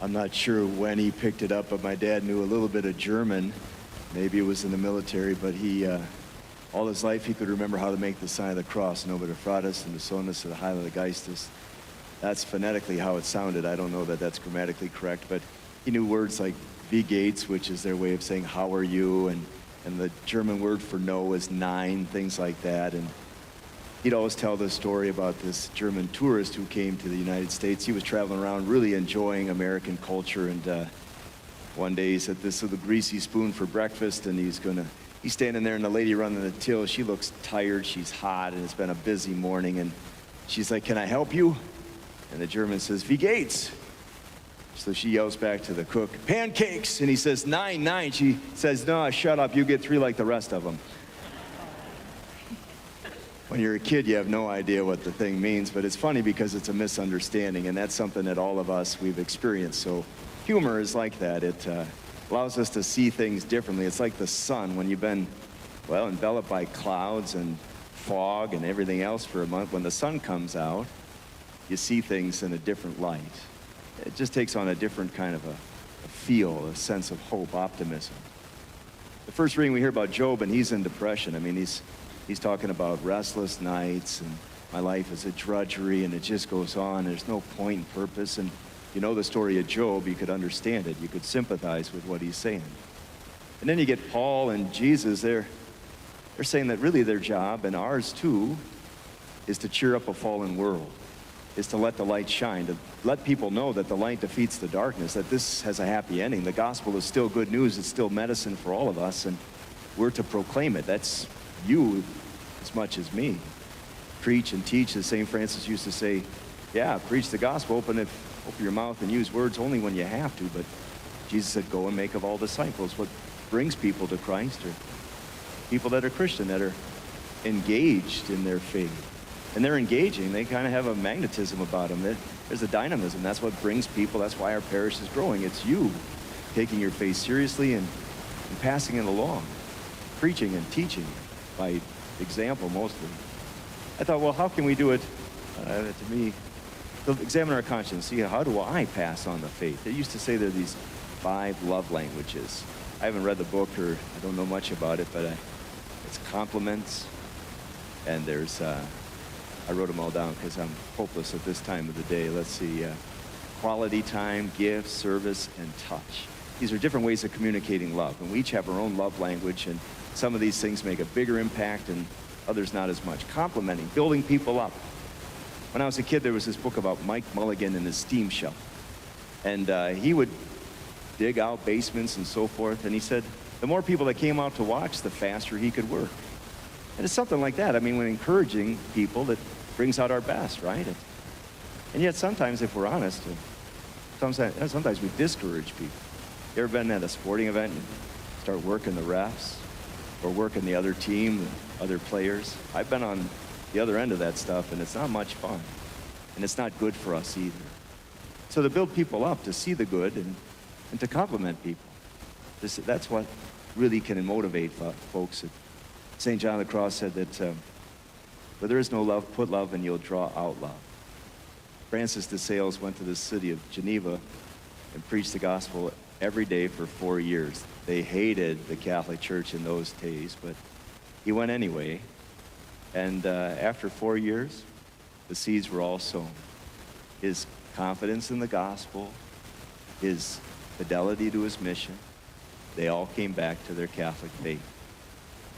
I'm not sure when he picked it up, but my dad knew a little bit of German. Maybe it was in the military, but all his life he could remember how to make the sign of the cross, Nobel Fratus and the Sonus of the Heilige Geistes. That's phonetically how it sounded. I don't know that that's grammatically correct, but he knew words like Wie geht's, which is their way of saying, how are you? And the German word for no is nein, things like that. And he'd always tell this story about this German tourist who came to the United States. He was traveling around really enjoying American culture, and one day he said, this is the greasy spoon for breakfast, and he's standing there, and the lady running the till, she looks tired, she's hot, and it's been a busy morning, and she's like, can I help you? And the German says, Wie geht's? So she yells back to the cook, pancakes, and he says, nine, nine. She says, no, shut up, you get 3 like the rest of them. When you're a kid, you have no idea what the thing means, but it's funny because it's a misunderstanding, and that's something that all of us, we've experienced. So humor is like that. It allows us to see things differently. It's like the sun. When you've been, well, enveloped by clouds and fog and everything else for a month, when the sun comes out, you see things in a different light. It just takes on a different kind of a feel, a sense of hope, optimism. The first reading we hear about Job, and he's in depression. I mean, he's talking about restless nights, and my life is a drudgery, and it just goes on. There's no point and purpose. And you know the story of Job, you could understand it. You could sympathize with what he's saying. And then you get Paul and Jesus. They're saying that really their job, and ours too, is to cheer up a fallen world, is to let the light shine, to let people know that the light defeats the darkness, that this has a happy ending. The gospel is still good news. It's still medicine for all of us, and we're to proclaim it. That's you as much as me. Preach and teach, as St. Francis used to say, yeah, preach the gospel, open your mouth and use words only when you have to, but Jesus said, go and make of all disciples. What brings people to Christ are people that are Christian, that are engaged in their faith. And they're engaging. They kind of have a magnetism about them. There's a dynamism. That's what brings people. That's why our parish is growing. It's you taking your faith seriously and passing it along, preaching and teaching by example mostly. I thought, well, how can we do it? To me, to examine our conscience, see how do I pass on the faith? They used to say there are these 5 love languages. I haven't read the book, or I don't know much about it, but it's compliments, and there's I wrote them all down because I'm hopeless at this time of the day. Let's see, quality time, gifts, service, and touch. These are different ways of communicating love, and we each have our own love language, and some of these things make a bigger impact and others not as much. Complimenting, building people up. When I was a kid, there was this book about Mike Mulligan and his steam shovel, and he would dig out basements and so forth, and he said the more people that came out to watch, the faster he could work. And it's something like that. I mean, when encouraging people, that brings out our best, right? And yet sometimes, if we're honest, sometimes we discourage people. You ever been at a sporting event and start working the refs or working the other team, the other players? I've been on the other end of that stuff, and it's not much fun. And it's not good for us either. So to build people up, to see the good, and to compliment people, that's what really can motivate folks. St. John of the Cross said that where there is no love, put love and you'll draw out love. Francis de Sales went to the city of Geneva and preached the gospel every day for 4 years. They hated the Catholic Church in those days, but he went anyway. And after 4 years, the seeds were all sown. His confidence in the gospel, his fidelity to his mission, they all came back to their Catholic faith.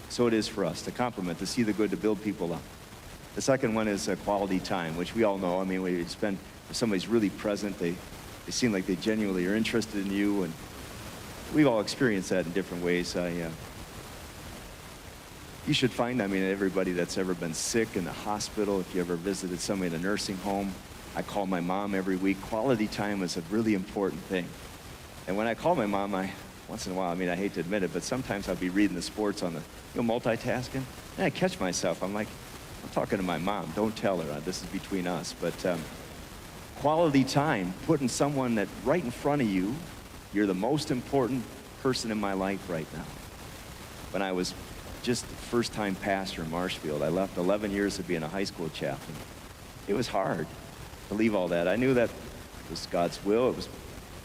So it is for us to compliment, to see the good, to build people up. The second one is quality time, which we all know. I mean, if somebody's really present, they seem like they genuinely are interested in you, and we've all experienced that in different ways. You should find, everybody that's ever been sick in the hospital, if you ever visited somebody in a nursing home, I call my mom every week. Quality time is a really important thing. And when I call my mom, once in a while, I hate to admit it, but sometimes I'll be reading the sports on the, multitasking, and I catch myself. I'm like, I'm talking to my mom. Don't tell her. This is between us. But quality time, putting someone that right in front of you, you're the most important person in my life right now. When I was just the first-time pastor in Marshfield, I left 11 years of being a high school chaplain. It was hard to leave all that. I knew that it was God's will. It was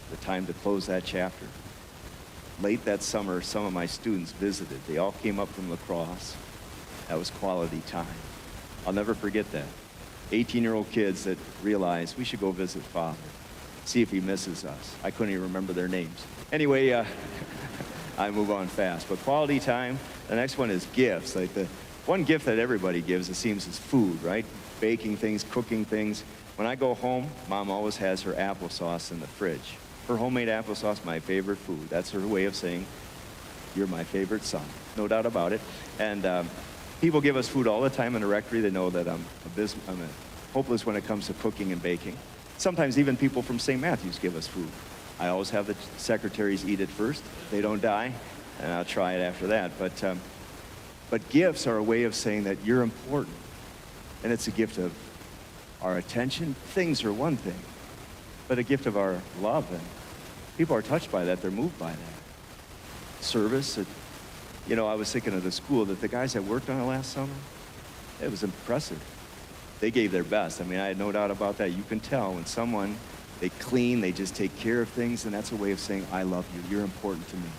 the time to close that chapter. Late that summer, some of my students visited. They all came up from La Crosse. That was quality time. I'll never forget that. 18-year-old kids that realized we should go visit Father, see if he misses us. I couldn't even remember their names. Anyway, I move on fast. But quality time, the next one is gifts. Like the one gift that everybody gives, it seems, is food, right? Baking things, cooking things. When I go home, Mom always has her applesauce in the fridge. Her homemade applesauce, my favorite food. That's her way of saying, you're my favorite son. No doubt about it. And people give us food all the time in the rectory. They know that I'm hopeless when it comes to cooking and baking. Sometimes even people from St. Matthew's give us food. I always have the secretaries eat it first. They don't die, and I'll try it after that. But gifts are a way of saying that you're important. And it's a gift of our attention. Things are one thing, but a gift of our love. And people are touched by that. They're moved by that. Service. I was thinking of the school that the guys that worked on it last summer, it was impressive. They gave their best. I mean, I had no doubt about that. You can tell when someone, they clean, they just take care of things, and that's a way of saying, I love you. You're important to me.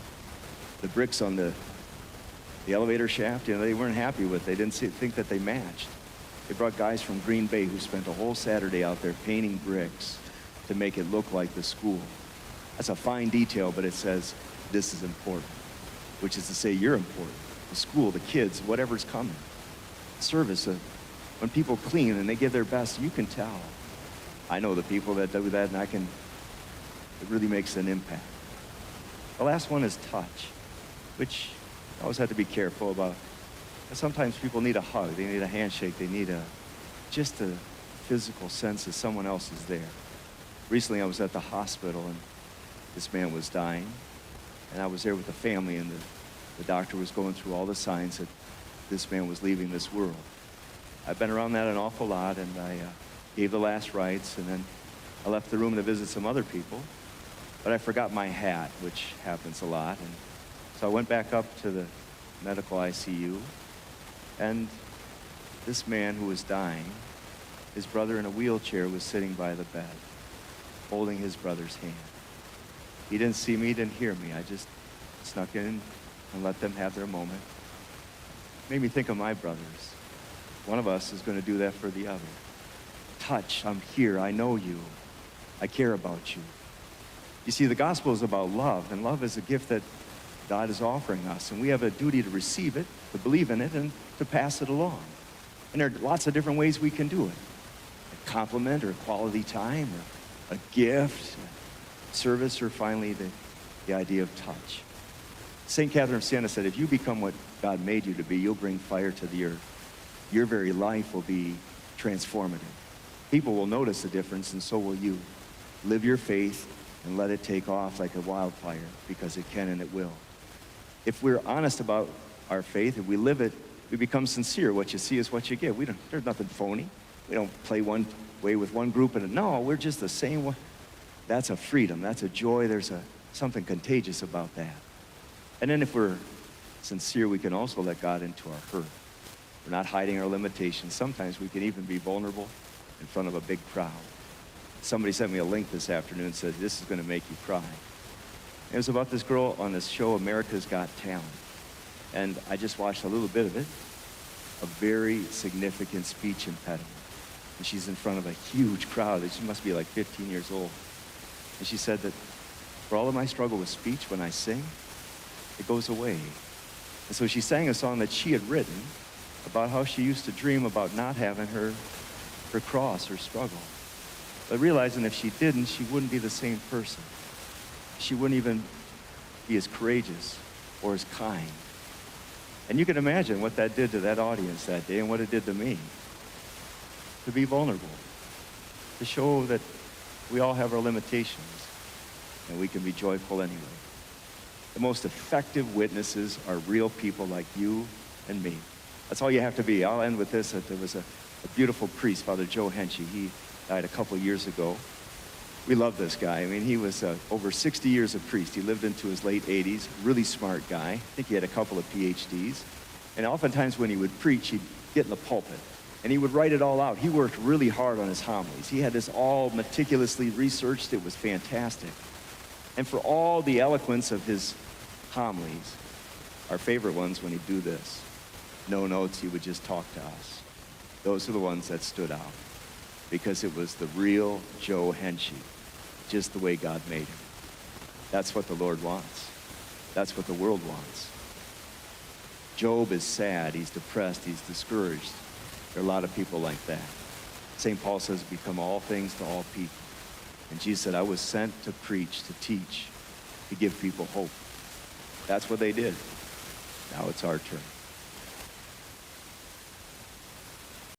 The bricks on the elevator shaft, they weren't happy with. They didn't think that they matched. They brought guys from Green Bay who spent a whole Saturday out there painting bricks to make it look like the school. That's a fine detail, but it says, this is important, which is to say you're important. The school, the kids, whatever's coming. Service, when people clean and they give their best, you can tell. I know the people that do that, and it really makes an impact. The last one is touch, which I always have to be careful about. Sometimes people need a hug, they need a handshake, they need just a physical sense that someone else is there. Recently I was at the hospital and this man was dying, and I was there with the family, and the doctor was going through all the signs that this man was leaving this world. I've been around that an awful lot, and I gave the last rites, and then I left the room to visit some other people, but I forgot my hat, which happens a lot, and so I went back up to the medical ICU, and this man who was dying, his brother in a wheelchair was sitting by the bed, holding his brother's hand. He didn't see me, didn't hear me. I just snuck in and let them have their moment. Made me think of my brothers. One of us is going to do that for the other. Touch, I'm here, I know you, I care about you. You see, the gospel is about love, and love is a gift that God is offering us, and we have a duty to receive it, to believe in it, and to pass it along. And there are lots of different ways we can do it. A compliment, or quality time, or a gift, service, or finally the idea of touch. St. Catherine of Siena said, if you become what God made you to be, you'll bring fire to the earth. Your very life will be transformative. People will notice the difference, and so will you. Live your faith and let it take off like a wildfire, because it can and it will. If we're honest about our faith, if we live it, we become sincere. What you see is what you get. There's nothing phony. We don't play one way with one group, and no, we're just the same one. That's a freedom. That's a joy. There's something contagious about that. And then if we're sincere, we can also let God into our hurt. We're not hiding our limitations. Sometimes we can even be vulnerable in front of a big crowd. Somebody sent me a link this afternoon and said, this is going to make you cry. It was about this girl on this show, America's Got Talent. And I just watched a little bit of it, a very significant speech impediment. And she's in front of a huge crowd. She must be like 15 years old. And she said that for all of my struggle with speech, when I sing, it goes away. And so she sang a song that she had written about how she used to dream about not having her cross, her struggle. But realizing if she didn't, she wouldn't be the same person. She wouldn't even be as courageous or as kind. And you can imagine what that did to that audience that day and what it did to me. To be vulnerable, to show that we all have our limitations and we can be joyful anyway. The most effective witnesses are real people like you and me. That's all you have to be. I'll end with this. That there was a beautiful priest, Father Joe Henchy. He died a couple of years ago. We love this guy. I mean, he was over 60 years a priest. He lived into his late 80s, really smart guy. I think he had a couple of PhDs. And oftentimes when he would preach, he'd get in the pulpit and he would write it all out. He worked really hard on his homilies. He had this all meticulously researched. It was fantastic. And for all the eloquence of his homilies, our favorite ones when he'd do this. No notes, he would just talk to us. Those are the ones that stood out because it was the real Joe Henschey, just the way God made him. That's what the Lord wants. That's what the world wants. Job is sad, he's depressed, he's discouraged. There are a lot of people like that. St. Paul says, become all things to all people. And Jesus said, I was sent to preach, to teach, to give people hope. That's what they did. Now it's our turn.